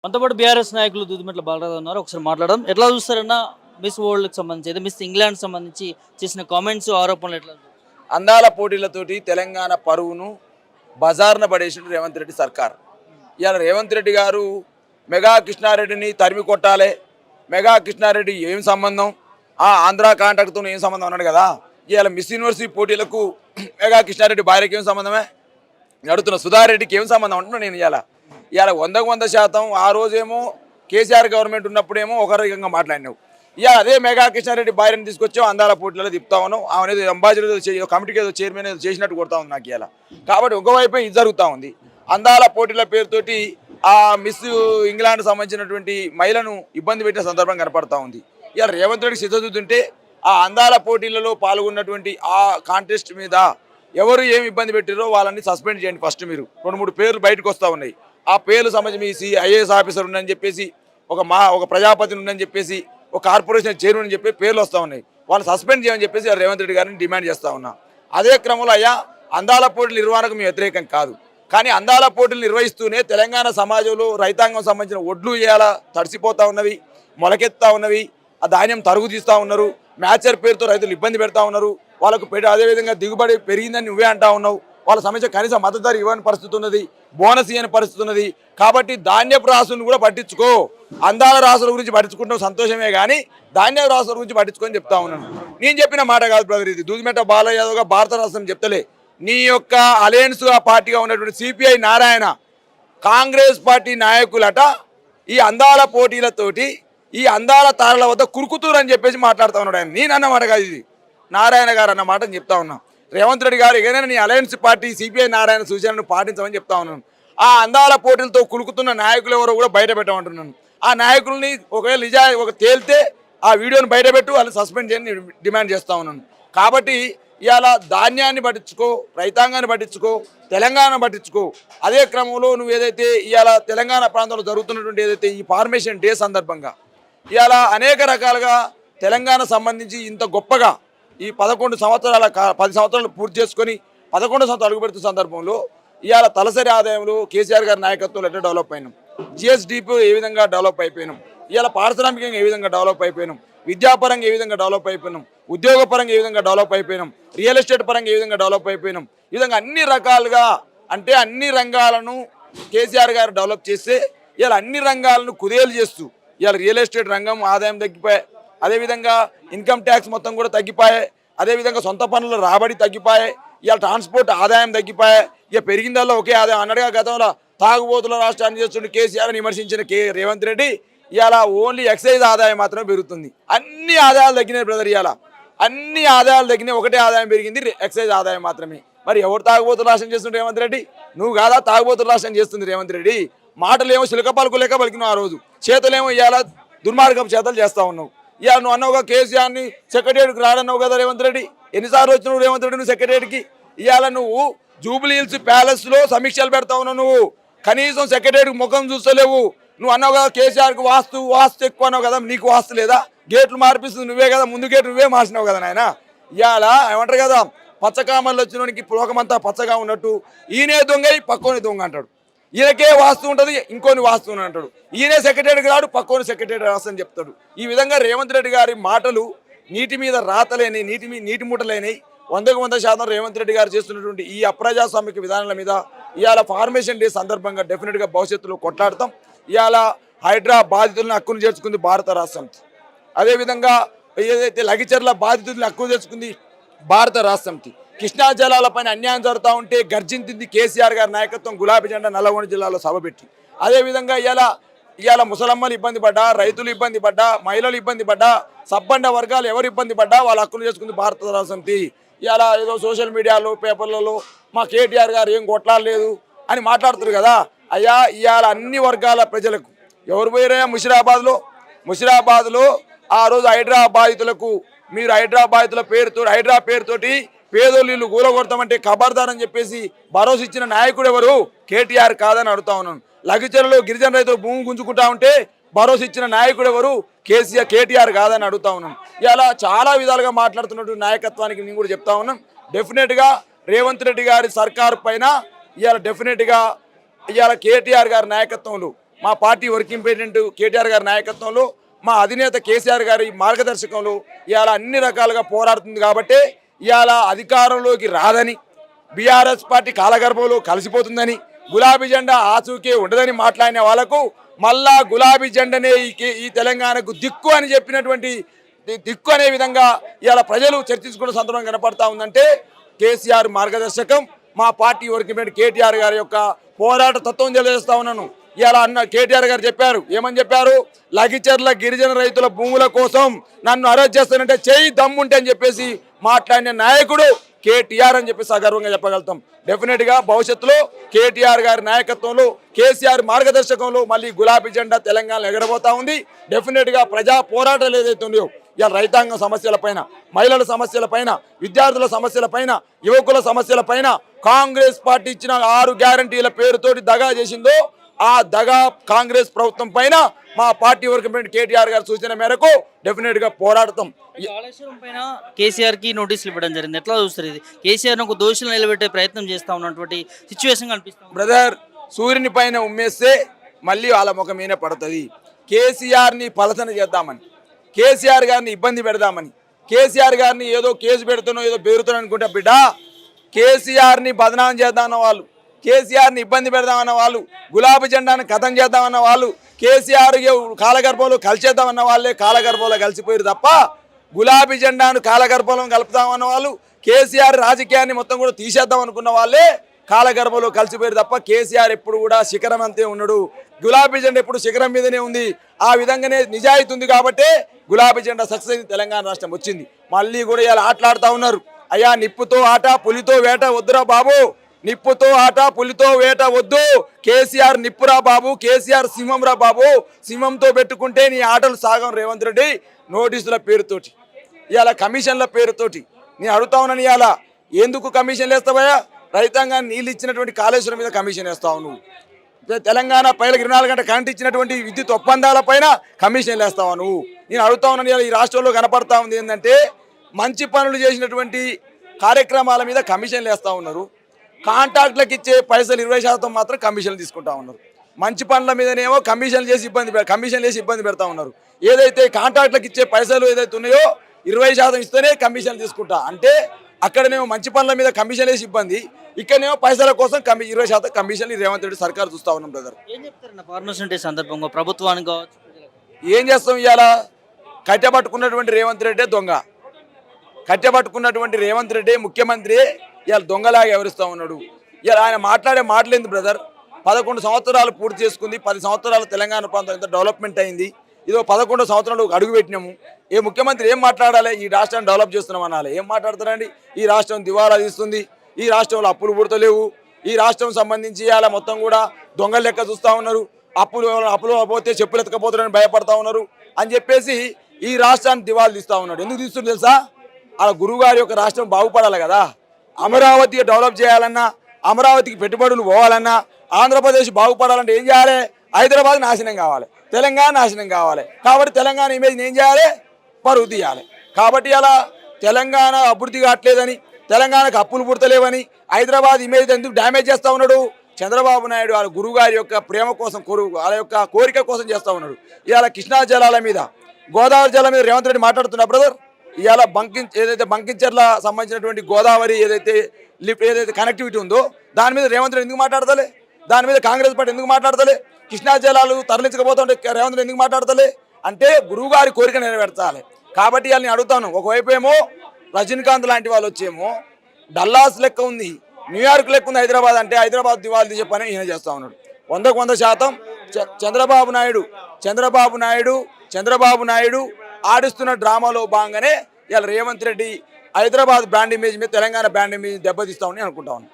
మనతో పాటు బీఆర్ఎస్ నాయకులు దూదిమెట్ల బాలరాజు ఉన్నారు. ఒకసారి మాట్లాడదాం. ఎట్లా చూస్తారన్న మిస్ వరల్డ్‌కి సంబంధించి అయితే మిస్ ఇంగ్లాండ్ సంబంధించి చేసిన కామెంట్స్, ఆరోపణలు ఎట్లా చూస్తారు? అందాల పోటీలతోటి తెలంగాణ పరువును బజార్న పడేసిన రేవంత్ రెడ్డి సర్కార్. ఇవాళ రేవంత్ రెడ్డి గారు మెగా కృష్ణారెడ్డిని తరిమి కొట్టాలి, మెగా కృష్ణారెడ్డి ఏం సంబంధం, ఆంధ్ర కాంట్రాక్ట్తో ఏం సంబంధం అన్నాడు కదా. ఇవాళ మిస్ యూనివర్సిటీ పోటీలకు మెగా కృష్ణారెడ్డి భార్యకి ఏం సంబంధమే, అడుగుతున్న సుధారెడ్డికి ఏం సంబంధం అంటున్నా నేను. ఇవాళ 100% ఆ రోజేమో కేసీఆర్ గవర్నమెంట్ ఉన్నప్పుడేమో ఒక రకంగా మాట్లాడినావు. ఇవాళ అదే మెగా కృష్ణారెడ్డి భార్యను తీసుకొచ్చావు, అందాల పోటీలలో తిప్పుతా ఉన్నావు. ఆమె ఏదో అంబాసిడర్ కమిటీకి ఏదో చైర్మన్ ఏదో చేసినట్టు కొడతా ఉంది నాకు ఇవాళ. కాబట్టి ఒకవైపు ఇది జరుగుతూ ఉంది. అందాల పోటీల పేరుతోటి ఆ మిస్ ఇంగ్లాండ్ సంబంధించినటువంటి మహిళను ఇబ్బంది పెట్టిన సందర్భం కనపడతా ఉంది. ఇవాళ రేవంత్ రెడ్డి సిద్ధతుంటే ఆ అందాల పోటీలలో పాల్గొన్నటువంటి ఆ కాంటెస్ట్ మీద ఎవరు ఏమి ఇబ్బంది పెట్టారో వాళ్ళని సస్పెండ్ చేయండి. ఫస్ట్ మీరు 2-3 పేర్లు బయటకు వస్తూ ఉన్నాయి. ఆ పేర్లు సంబంధించి మీ ఐఏఎస్ ఆఫీసర్ ఉందని చెప్పేసి, ఒక ప్రజాపతిని ఉందని చెప్పేసి, ఒక కార్పొరేషన్ చైర్మన్ అని చెప్పి పేర్లు వస్తూ ఉన్నాయి. వాళ్ళని సస్పెండ్ చేయమని చెప్పేసి రేవంత్ రెడ్డి గారిని డిమాండ్ చేస్తూ ఉన్నా. అదే క్రమంలో అయ్యా అందాల పోటీల నిర్వహణకు మేము వ్యతిరేకం కాదు, కానీ అందాల పోటీలు నిర్వహిస్తూనే తెలంగాణ సమాజంలో రైతాంగం సంబంధించిన ఒడ్లు ఇవాళ తడిసిపోతూ ఉన్నవి, మొలకెత్తుతా ఉన్నవి, ఆ ధాన్యం తరుగు తీస్తూ ఉన్నారు. మ్యాచర్ పేరుతో రైతులు ఇబ్బంది పెడతా ఉన్నారు. వాళ్ళకు అదేవిధంగా దిగుబడి పెరిగిందని నువ్వే అంటా ఉన్నావు. వాళ్ళ సమస్య కనీస మద్దతు ధర ఇవ్వని పరిస్థితి ఉన్నది, బోనస్ ఇవ్వని పరిస్థితి ఉన్నది. కాబట్టి ధాన్యపు రాసులను కూడా పట్టించుకో. అందాల రాసుల గురించి పట్టించుకుంటాం సంతోషమే, కానీ ధాన్యపు రాసుల గురించి పట్టించుకొని చెప్తా ఉన్నాను. నేను చెప్పిన మాట కాదు బ్రదర్, ఇది దూదిమెట్ట బాలయ్య యాదవ్గా భారత రాష్ట్రం చెప్తలే. నీ యొక్క అలయన్స్ పార్టీగా ఉన్నటువంటి సిపిఐ నారాయణ కాంగ్రెస్ పార్టీ నాయకులట ఈ అందాల పోటీలతోటి ఈ అందాల తారల వద్ద కురుకుతూరు అని చెప్పేసి మాట్లాడుతూ ఉన్నాడు ఆయన. నేను అన్నమాట కాదు, ఇది నారాయణ గారు అన్న మాట చెప్తా ఉన్నా. రేవంత్ రెడ్డి గారు ఏదైనా నీ అలయన్స్ పార్టీ సిపిఐ నారాయణ సూచనను పాటించమని చెప్తా ఉన్నాను. ఆ అందాల పోటీలతో కులుకుతున్న నాయకులు ఎవరో కూడా బయట పెట్టమంటున్నాను. ఆ నాయకుల్ని ఒకవేళ తేలితే ఆ వీడియోని బయటపెట్టు, వాళ్ళు సస్పెండ్ చేయని డిమాండ్ చేస్తూ ఉన్నాను. కాబట్టి ఇవాళ ధాన్యాన్ని పట్టించుకో, రైతాంగాన్ని పట్టించుకో, తెలంగాణ పట్టించుకో. అదే క్రమంలో నువ్వు ఏదైతే ఇవాళ తెలంగాణ ప్రాంతంలో జరుగుతున్నటువంటి ఏదైతే ఈ ఫార్మేషన్ డే సందర్భంగా ఇవాళ అనేక రకాలుగా తెలంగాణ సంబంధించి ఇంత గొప్పగా ఈ 10 సంవత్సరాలు పూర్తి చేసుకొని 11 సంవత్సరాలు అడుగుపెడుతున్న సందర్భంలో ఇవాళ తలసరి ఆదాయంలో కేసీఆర్ గారి నాయకత్వంలో ఎట్లా డెవలప్ అయినాం, జిఎస్డిపి ఏ విధంగా డెవలప్ అయిపోయినాం, ఇవాళ పారిశ్రామికంగా ఏ విధంగా డెవలప్ అయిపోయినాం, విద్యాపరంగా ఏ విధంగా డెవలప్ అయిపోయినాం, ఉద్యోగపరంగా ఏ విధంగా డెవలప్ అయిపోయినాం, రియల్ ఎస్టేట్ పరంగా ఏ విధంగా డెవలప్ అయిపోయినాం. ఈ విధంగా అన్ని రకాలుగా అంటే అన్ని రంగాలను కేసీఆర్ గారు డెవలప్ చేస్తే ఇవాళ అన్ని రంగాలను కుదేలు చేస్తూ ఇవాళ రియల్ ఎస్టేట్ రంగం ఆదాయం తగ్గిపోయాయి, అదేవిధంగా ఇన్కమ్ ట్యాక్స్ మొత్తం కూడా తగ్గిపోయాయి, అదేవిధంగా సొంత పనుల రాబడి తగ్గిపోయాయి, ఇవాళ ట్రాన్స్పోర్ట్ ఆదాయం తగ్గిపోయాయి. ఇక పెరిగిందల్లో ఒకే ఆదాయం అన్నట్టుగా గతంలో తాగుబోతుల రాష్ట్రాన్ని చేస్తుండే కేసీఆర్ విమర్శించిన రేవంత్ రెడ్డి ఇవాళ ఓన్లీ ఎక్సైజ్ ఆదాయం మాత్రమే పెరుగుతుంది. అన్ని ఆదాయాలు తగ్గినాయి బ్రదర్. ఇవాళ అన్ని ఆదాయాలు తగ్గినాయి, ఒకటే ఆదాయం పెరిగింది, ఎక్సైజ్ ఆదాయం మాత్రమే. మరి ఎవరు తాగుబోతుల రాష్ట్రం చేస్తుండే రేవంత్ రెడ్డి? నువ్వు కాదా తాగుబోతుల రాష్ట్రం చేస్తుంది రేవంత్ రెడ్డి. మాటలేమో చిలక పలుకు లెక్క పలికినావు ఆ రోజు, చేతులేమో ఇవాళ దుర్మార్గం చేతలు చేస్తా ఉన్నావు. ఇవాళ నువ్వు అన్నావుగా కేసీఆర్ని సెక్రటరీకి రాడన్నావు కదా రేవంత్ రెడ్డి. ఎన్నిసార్లు వచ్చినావు రేవంత్ రెడ్డి నువ్వు సెక్రటరీకి? ఇవాళ నువ్వు జూబ్లీ హిల్స్ ప్యాలెస్లో సమీక్షలు పెడతా ఉన్నావు. నువ్వు కనీసం సెక్రటరీకి ముఖం చూస్తలేవు. నువ్వు అన్నావు కదా కేసీఆర్కి వాస్తు ఎక్కువ అన్నావు కదా, నీకు వాస్తు లేదా? గేట్లు మార్పిస్తుంది నువ్వే కదా, ముందు గేట్లు నువ్వే మార్చినావు కదా నాయన. ఇవాళ ఏమంటారు కదా, పచ్చకామల్లో వచ్చినోనికి లోకమంతా పచ్చగా ఉన్నట్టు ఈయనే దొంగ పక్కోని దొంగ అంటాడు. ఈయనకే వాస్తు ఉంటుంది, ఇంకోని వాస్తు అంటాడు. ఈయనే సెక్రటరీకి రాడు, పక్కోని సెక్రటరీ రాస్తని చెప్తాడు. ఈ విధంగా రేవంత్ రెడ్డి గారి మాటలు నీటి మీద రాతలేని, నీటి మూటలేని. 100% రేవంత్ రెడ్డి గారు చేస్తున్నటువంటి ఈ అప్రజాస్వామిక విధానాల మీద ఇవాళ ఫార్మేషన్ డే సందర్భంగా డెఫినెట్గా భవిష్యత్తులో కొట్లాడతాం. ఇవాళ హైడ్రా బాధితులను హక్కును చేర్చుకుంది భారత రాష్ట్ర సమితి, అదేవిధంగా ఏదైతే లగిచర్ల బాధితులను హక్కును చేర్చుకుంది భారత రాష్ట్ర సమితి. కృష్ణా జలాలపైన అన్యాయం జరుగుతూ ఉంటే గర్జించింది కేసీఆర్ గారి నాయకత్వం, గులాబీ జెండా నల్లగొండ జిల్లాలో సభ పెట్టి. అదేవిధంగా ఇవాళ ముసలమ్మలు ఇబ్బంది పడ్డా, రైతులు ఇబ్బంది పడ్డా, మహిళలు ఇబ్బంది పడ్డా, సబ్బండ వర్గాలు ఎవరు ఇబ్బంది పడ్డా వాళ్ళ హక్కును చేసుకుంది భారత రాష్ట్ర సమితి. ఇవాళ ఏదో సోషల్ మీడియాలో పేపర్లలో మా కేటీఆర్ గారు ఏం కొట్లాడలేదు అని మాట్లాడుతున్నారు కదా. అయ్యా ఇవాళ అన్ని వర్గాల ప్రజలకు ఎవరు పోయారా? ముషిరాబాద్లో ఆ రోజు హైడ్రా బాధితులకు మీరు హైడ్రా బాధితుల పేరుతోటి పేదోళ్ళు కూలగొడతామంటే ఖబర్దార్ అని చెప్పేసి భరోసా ఇచ్చిన నాయకుడు ఎవరు? కేటీఆర్ కాదని అడుగుతా ఉన్నాను. లగిచర్లలో గిరిజన రైతులు భూమి గుంజుకుంటా ఉంటే భరోసా ఇచ్చిన నాయకుడు ఎవరు? కేటీఆర్ కాదని అడుగుతా ఉన్నాను. ఇలా చాలా విధాలుగా మాట్లాడుతున్నటువంటి నాయకత్వానికి నేను కూడా చెప్తా ఉన్నాను. డెఫినెట్గా రేవంత్ రెడ్డి గారి సర్కారు పైన ఇవాళ డెఫినెట్గా ఇవాళ కేటీఆర్ గారి నాయకత్వంలో మా పార్టీ వర్కింగ్ ప్రెసిడెంట్ కేటీఆర్ గారి నాయకత్వంలో, మా అధినేత కేసీఆర్ గారి మార్గదర్శకంలో ఇవాళ అన్ని రకాలుగా పోరాడుతుంది. కాబట్టి ఇవాళ అధికారంలోకి రాదని, బీఆర్ఎస్ పార్టీ కాలగర్భంలో కలిసిపోతుందని, గులాబీ జెండా ఆచూకే ఉండదని మాట్లాడిన వాళ్లకు మళ్ళా గులాబీ జెండనే ఈ తెలంగాణకు దిక్కు అని చెప్పినటువంటి దిక్కు అనే విధంగా ఇవాళ ప్రజలు చర్చించుకున్న సందర్భం కనపడతా ఉందంటే కేసీఆర్ మార్గదర్శకం, మా పార్టీ వర్కింగ్ ప్రెసిడెంట్ కేటీఆర్ గారి యొక్క పోరాట తత్వం తెలియజేస్తా ఉన్నాను. ఇలా అన్న కేటీఆర్ గారు చెప్పారు, ఏమని చెప్పారు? లగిచర్ల గిరిజన రైతుల భూముల కోసం నన్ను అరెస్ట్ చేస్తానంటే చేయి దమ్ముంటే అని చెప్పేసి మాట్లాడిన నాయకుడు కేటీఆర్ అని చెప్పేసి సగర్వంగా చెప్పగలుగుతాం. డెఫినెట్గా భవిష్యత్తులో కేటీఆర్ గారి నాయకత్వంలో, కేసీఆర్ మార్గదర్శకంలో మళ్ళీ గులాబీ జెండా తెలంగాణలో ఎగరబోతా ఉంది. డెఫినెట్గా ప్రజా పోరాటాలు ఏదైతే ఉన్నాయో ఇలా రైతాంగం సమస్యలపైన, మహిళల సమస్యలపైన, విద్యార్థుల సమస్యలపైన, యువకుల సమస్యలపైన కాంగ్రెస్ పార్టీ ఇచ్చిన 6 గ్యారంటీల పేరుతోటి దగా చేసిందో ఆ దగా కాంగ్రెస్ ప్రభుత్వం పైన మా పార్టీ వర్కింగ్ ప్రెసిడెంట్ కేటీఆర్ గారి సూచన మేరకు డెఫినెట్గా పోరాడతాం. కాళేశ్వరం పైన కేసీఆర్ కి నోటీసులు ఇవ్వడం జరిగింది. ఎట్లా చూస్తారు ఇది? కేసీఆర్ ఒక దోషులు నిలబెట్టే ప్రయత్నం చేస్తా ఉన్నటువంటి సిచ్యువేషన్ కనిపిస్తుంది. బ్రదర్, సూర్యుని పైన ఉమ్మేస్తే మళ్ళీ వాళ్ళ ముఖం మీద పడుతుంది. కేసీఆర్ని పలసన చేద్దామని, కేసీఆర్ గారిని ఇబ్బంది పెడదామని, కేసీఆర్ గారిని ఏదో కేసు పెడుతున్నో ఏదో బెరుతున్నా అనుకుంటే బిడ్డ, కేసీఆర్ని బదనాం చేద్దామన్న వాళ్ళు, కేసీఆర్ని ఇబ్బంది పెడదామన్న వాళ్ళు, గులాబీ జెండాను కథం చేద్దామన్న వాళ్ళు, కేసీఆర్ కాలగర్భంలో కలిసేద్దామన్న వాళ్ళే కాలగర్భంలో కలిసిపోయారు తప్ప గులాబీ జెండాను కాలగర్భంలో కలుపుదామన్న వాళ్ళు, కేసీఆర్ రాజకీయాన్ని మొత్తం కూడా తీసేద్దాం అనుకున్న వాళ్ళే కాలగర్భంలో కలిసిపోయారు తప్ప కేసీఆర్ ఎప్పుడు కూడా శిఖరం అంతే ఉన్నాడు. గులాబీ జెండా ఎప్పుడు శిఖరం మీదనే ఉంది. ఆ విధంగానే నిజాయితీ ఉంది కాబట్టి గులాబీ జెండా సక్సెస్ అయింది, తెలంగాణ రాష్ట్రం వచ్చింది. మళ్ళీ కూడా ఇలా ఆటలాడుతూ ఉన్నారు. అయ్యా, నిప్పుతో ఆట పులితో వేట వద్దురా బాబు, నిప్పుతో ఆట పులితో వేట వద్దు. కేసీఆర్ నిప్పురా బాబు, కేసీఆర్ సింహం రా బాబు. సింహంతో పెట్టుకుంటే నీ ఆటలు సాగం. రేవంత్ రెడ్డి నోటీసుల పేరుతోటి, ఇవాళ కమిషన్ల పేరుతోటి నేను అడుగుతా ఉన్నాను. ఇవాళ ఎందుకు కమిషన్లు వేస్తావయ్యా? రైతాంగాన్ని నీళ్ళు ఇచ్చినటువంటి కాళేశ్వరం మీద కమిషన్ వేస్తావు నువ్వు. తెలంగాణ పైలకు 24 గంటల కరెంట్ ఇచ్చినటువంటి విద్యుత్ ఒప్పందాల పైన కమిషన్లు వేస్తావా నువ్వు? నేను అడుగుతా ఉన్నాను. ఈ రాష్ట్రంలో కనపడతా ఉంది ఏంటంటే మంచి పనులు చేసినటువంటి కార్యక్రమాల మీద కమిషన్లు వేస్తూ ఉన్నారు. కాంట్రాక్టులకు ఇచ్చే పైసలు 20% మాత్రం కమిషన్లు తీసుకుంటా ఉన్నారు. మంచి పనుల మీదనేమో కమిషన్లు చేసి ఇబ్బంది పెడతా ఉన్నారు. ఏదైతే కాంట్రాక్టులకు ఇచ్చే పైసలు ఏదైతే ఉన్నాయో 20% ఇస్తేనే కమిషన్లు తీసుకుంటా అంటే అక్కడనేమో మంచి పనుల మీద కమిషన్ వేసి ఇబ్బంది, ఇక్కడనేమో పైసల కోసం 20% కమిషన్లు రేవంత్ రెడ్డి సర్కారు చూస్తూ ఉన్నాం. బ్రదర్, ఏం చెప్తారన్న ఫార్మర్స్ డే సందర్భంగా ప్రభుత్వానికి కావచ్చు? ఏం చేస్తాం? ఇవాళ కట్టెపట్టుకున్నటువంటి రేవంత్ రెడ్డి దొంగ, కట్టెపట్టుకున్నటువంటి రేవంత్ రెడ్డి ముఖ్యమంత్రి ఇవాళ దొంగలాగా ఎవరిస్తూ ఉన్నాడు. ఇవాళ ఆయన మాట్లాడే మాటలేంది బ్రదర్? 11 సంవత్సరాలు పూర్తి చేసుకుంది, 10 సంవత్సరాలు తెలంగాణ ప్రాంతం ఎంత డెవలప్మెంట్ అయింది. ఇదో 11 సంవత్సరాలు అడుగు పెట్టినాము. ఏ ముఖ్యమంత్రి ఏం మాట్లాడాలి? ఈ రాష్ట్రాన్ని డెవలప్ చేస్తున్నాం అనాలి. ఏం మాట్లాడతారండి? ఈ రాష్ట్రం దివాలా తీస్తుంది, ఈ రాష్ట్రంలో అప్పులు పుడతలేవు, ఈ రాష్ట్రం సంబంధించి ఇవాళ మొత్తం కూడా దొంగల లెక్క చూస్తూ ఉన్నారు. అప్పులు పోతే చెప్పులు ఎత్తకపోతారని భయపడతా ఉన్నారు అని చెప్పేసి ఈ రాష్ట్రాన్ని దివాలా తీస్తూ ఉన్నాడు. ఎందుకు తీస్తుంది తెలుసా? అలా గురువుగారి యొక్క రాష్ట్రం బాగుపడాలి కదా. అమరావతికి డెవలప్ చేయాలన్నా, అమరావతికి పెట్టుబడులు పోవాలన్నా, ఆంధ్రప్రదేశ్ బాగుపడాలంటే ఏం చేయాలి? హైదరాబాద్ నాశనం కావాలి, తెలంగాణ నాశనం కావాలి. కాబట్టి తెలంగాణ ఇమేజ్ని ఏం చేయాలి? పరుగు తీయాలి. కాబట్టి అలా తెలంగాణ అభివృద్ధి కావట్లేదని, తెలంగాణకు అప్పులు పుడతలేవని హైదరాబాద్ ఇమేజ్ ఎందుకు డ్యామేజ్ చేస్తూ ఉన్నాడు? చంద్రబాబు నాయుడు వాళ్ళ గురువుగారి యొక్క ప్రేమ కోసం, వాళ్ళ యొక్క కోరిక కోసం చేస్తూ ఉన్నాడు. ఇవాళ కృష్ణా జలాల మీద, గోదావరి జలాల మీద రేవంత్ రెడ్డి మాట్లాడుతున్నా బ్రదర్. ఇవాళ ఏదైతే బంకించర్ల సంబంధించినటువంటి గోదావరి ఏదైతే కనెక్టివిటీ ఉందో దాని మీద రేవంత్ రెడ్డి ఎందుకు మాట్లాడతలే? దాని మీద కాంగ్రెస్ పార్టీ ఎందుకు మాట్లాడతలే? కృష్ణా జలాలు తరలించకపోతుంటే రేవంత్ రెడ్డి ఎందుకు మాట్లాడతలే? అంటే గురువుగారి కోరిక నెరవేర్చాలి. కాబట్టి ఇవాళ నేను అడుగుతాను, ఒకవైపు ఏమో రజనీకాంత్ లాంటి వాళ్ళు వచ్చేమో డల్లాస్ లెక్క ఉంది, న్యూయార్క్ లెక్క ఉంది హైదరాబాద్ అంటే, హైదరాబాద్ దివాళీ తీసే పని ఈయన చేస్తూ ఉన్నాడు. 100% చంద్రబాబు నాయుడు ఆడిస్తున్న డ్రామాలో భాగంగానే ఇవాళ రేవంత్ రెడ్డి హైదరాబాద్ బ్రాండ్ ఇమేజ్ మీద, తెలంగాణ బ్రాండ్ ఇమేజ్ దెబ్బతీస్తా ఉన్నాను అనుకుంటా ఉన్నాను.